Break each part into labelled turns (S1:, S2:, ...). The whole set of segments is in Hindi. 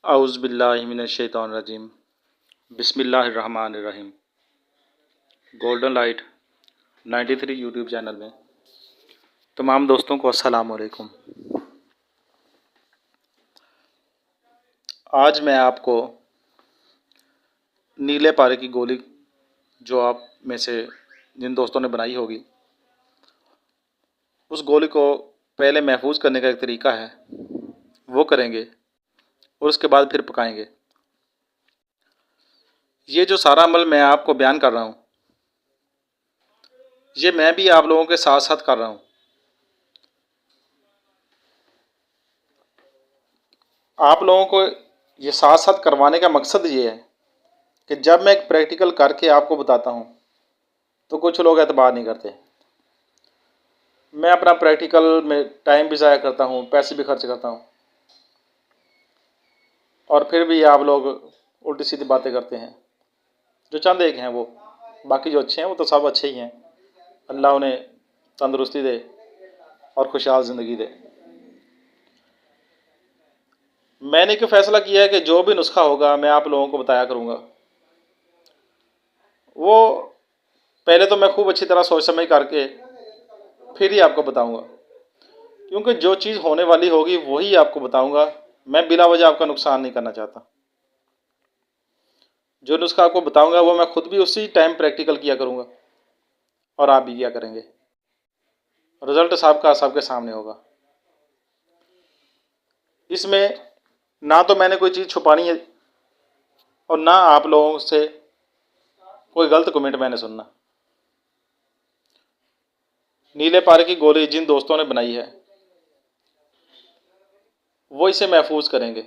S1: औज़ुबिल्लाहिमिनश्शैतानिर्रजीम बिस्मिल्लाहिर्रहमानिर्रहीम। गोल्डन लाइट 93 यूट्यूब चैनल में तमाम दोस्तों को अस्सलाम वालेकुम। आज मैं आपको नीले पारे की गोली जो आप में से जिन दोस्तों ने बनाई होगी, उस गोली को पहले महफूज करने का एक तरीका है, वो करेंगे और उसके बाद फिर पकाएंगे। ये जो सारा अमल मैं आपको बयान कर रहा हूँ, ये मैं भी आप लोगों के साथ साथ कर रहा हूँ। आप लोगों को ये साथ साथ करवाने का मकसद ये है कि जब मैं एक प्रैक्टिकल करके आपको बताता हूँ तो कुछ लोग एतबार नहीं करते। मैं अपना प्रैक्टिकल में टाइम भी ज़ाया करता हूँ, पैसे भी खर्च करता हूँ, और फिर भी आप लोग उल्टी सीधी बातें करते हैं। जो चंद एक हैं वो, बाकी जो अच्छे हैं वो तो सब अच्छे ही हैं। अल्लाह उन्हें तंदुरुस्ती दे और खुशहाल ज़िंदगी दे। मैंने एक फ़ैसला किया है कि जो भी नुस्खा होगा मैं आप लोगों को बताया करूँगा। वो पहले तो मैं खूब अच्छी तरह सोच समझ करके फिर ही आपको बताऊँगा, क्योंकि जो चीज़ होने वाली होगी वही आपको बताऊँगा। मैं बिला वजह आपका नुकसान नहीं करना चाहता। जो नुस्खा आपको बताऊँगा वो मैं खुद भी उसी टाइम प्रैक्टिकल किया करूँगा और आप भी किया करेंगे। रिज़ल्ट सबके सामने होगा। इसमें ना तो मैंने कोई चीज़ छुपानी है और ना आप लोगों से कोई गलत कमेंट मैंने सुनना। नीले पारे की गोली जिन दोस्तों ने बनाई है वो इसे महफूज करेंगे।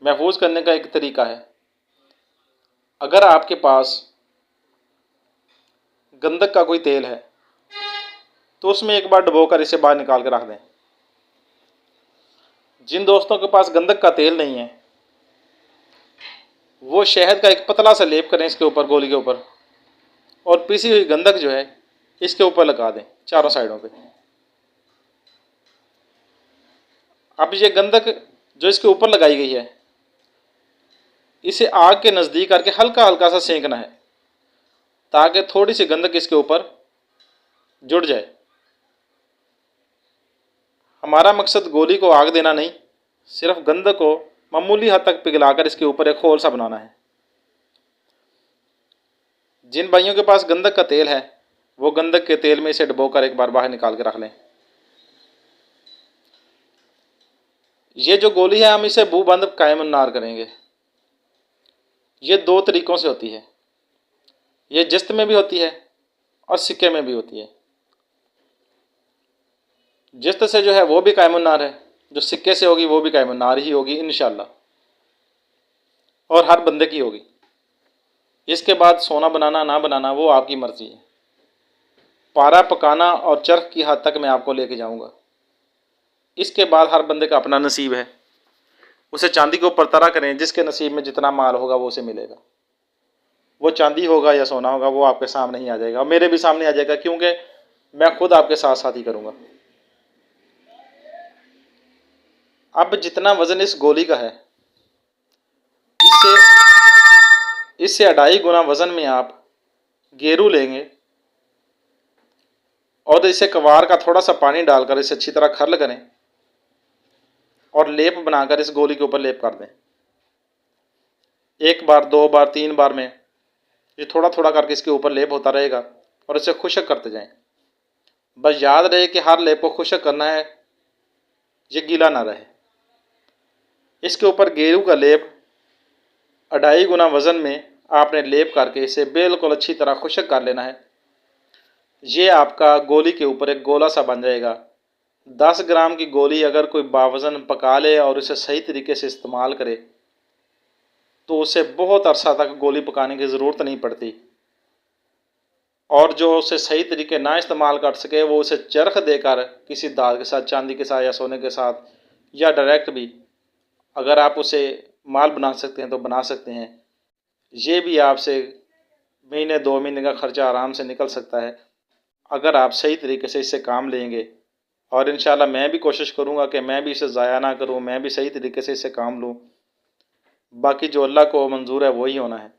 S1: महफूज करने का एक तरीका है, अगर आपके पास गंधक का कोई तेल है तो उसमें एक बार डुबोकर इसे बाहर निकाल कर रख दें। जिन दोस्तों के पास गंधक का तेल नहीं है वो शहद का एक पतला सा लेप करें इसके ऊपर, गोली के ऊपर, और पीसी हुई गंधक जो है इसके ऊपर लगा दें चारों साइडों पे। अब ये गंधक जो इसके ऊपर लगाई गई है इसे आग के नज़दीक करके हल्का हल्का सा सेंकना है ताकि थोड़ी सी गंधक इसके ऊपर जुड़ जाए। हमारा मकसद गोली को आग देना नहीं, सिर्फ गंधक को मामूली हद तक पिघलाकर इसके ऊपर एक खोल सा बनाना है। जिन भाइयों के पास गंधक का तेल है वो गंधक के तेल में इसे डुबोकर एक बार बाहर निकाल के रख लें। ये जो गोली है हम इसे बू बंद कायम नार करेंगे। ये दो तरीक़ों से होती है, ये जिस्त में भी होती है और सिक्के में भी होती है। जिस्त से जो है वो भी कायम नार है, जो सिक्के से होगी वो भी कायम नार ही होगी इंशाल्लाह, और हर बंदे की होगी। इसके बाद सोना बनाना ना बनाना वो आपकी मर्ज़ी है। पारा पकाना और चरख की हद तक मैं आपको लेके जाऊंगा। इसके बाद हर बंदे का अपना नसीब है, उसे चांदी के ऊपर तरा करें, जिसके नसीब में जितना माल होगा वो उसे मिलेगा। वो चांदी होगा या सोना होगा वो आपके सामने ही आ जाएगा, और मेरे भी सामने आ जाएगा, क्योंकि मैं खुद आपके साथ साथ ही करूँगा। अब जितना वज़न इस गोली का है इससे इससे 2.5 गुना वज़न में आप गेरू लेंगे और इसे कवार का थोड़ा सा पानी डालकर इसे अच्छी तरह खरल करें और लेप बनाकर इस गोली के ऊपर लेप कर दें। 1 बार 2 बार 3 बार में ये थोड़ा थोड़ा करके इसके ऊपर लेप होता रहेगा और इसे खुश्क करते जाएं। बस याद रहे कि हर लेप को खुश्क करना है, ये गीला ना रहे। इसके ऊपर गेरू का लेप 2.5 गुना वज़न में आपने लेप करके इसे बिल्कुल अच्छी तरह खुश्क कर लेना है। ये आपका गोली के ऊपर एक गोला सा बन जाएगा। 10 ग्राम की गोली अगर कोई बावज़न पका ले और इसे सही तरीके से इस्तेमाल करे तो उसे बहुत अरसा तक गोली पकाने की ज़रूरत नहीं पड़ती, और जो उसे सही तरीके ना इस्तेमाल कर सके वो उसे चरख देकर किसी दाग के साथ, चांदी के साथ या सोने के साथ, या डायरेक्ट भी अगर आप उसे माल बना सकते हैं तो बना सकते हैं। ये भी आपसे महीने 2 महीने का ख़र्चा आराम से निकल सकता है अगर आप सही तरीके से इससे काम लेंगे। और इंशाल्लाह मैं भी कोशिश करूँगा कि मैं भी इसे ज़ाया ना करूँ, मैं भी सही तरीके से इससे काम लूँ। बाकी जो अल्लाह को मंजूर है वही होना है।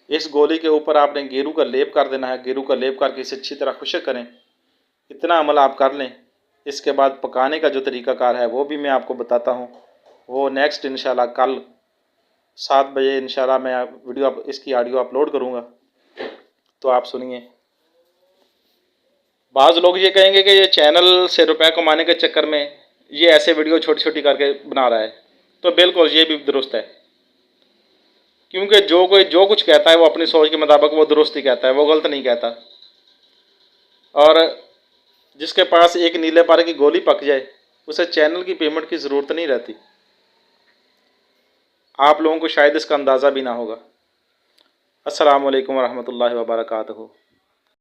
S1: इस गोली के ऊपर आपने गेरू का लेप कर देना है। गेरू का लेप करके इसे अच्छी तरह खुश्क करें। इतना अमल आप कर लें। इसके बाद पकाने का जो तरीक़ाकार है वो भी मैं आपको बताता हूँ। वो नेक्स्ट इंशाल्लाह कल 7 बजे इंशाल्लाह मैं वीडियो इसकी ऑडियो अपलोड करूँगा, तो आप सुनिए। बाज़ लोग ये कहेंगे कि ये चैनल से रुपए कमाने के चक्कर में ये ऐसे वीडियो छोटी छोटी करके बना रहा है, तो बिल्कुल ये भी दुरुस्त है। क्योंकि कोई जो कुछ कहता है वो अपनी सोच के मुताबिक वो दुरुस्त ही कहता है, वो गलत नहीं कहता। और जिसके पास एक नीले पारे की गोली पक जाए उसे चैनल की पेमेंट की ज़रूरत नहीं रहती। आप लोगों को शायद इसका अंदाज़ा भी ना होगा। अस्सलामु अलैकुम वरहमतुल्लाहि वबरकातुहू।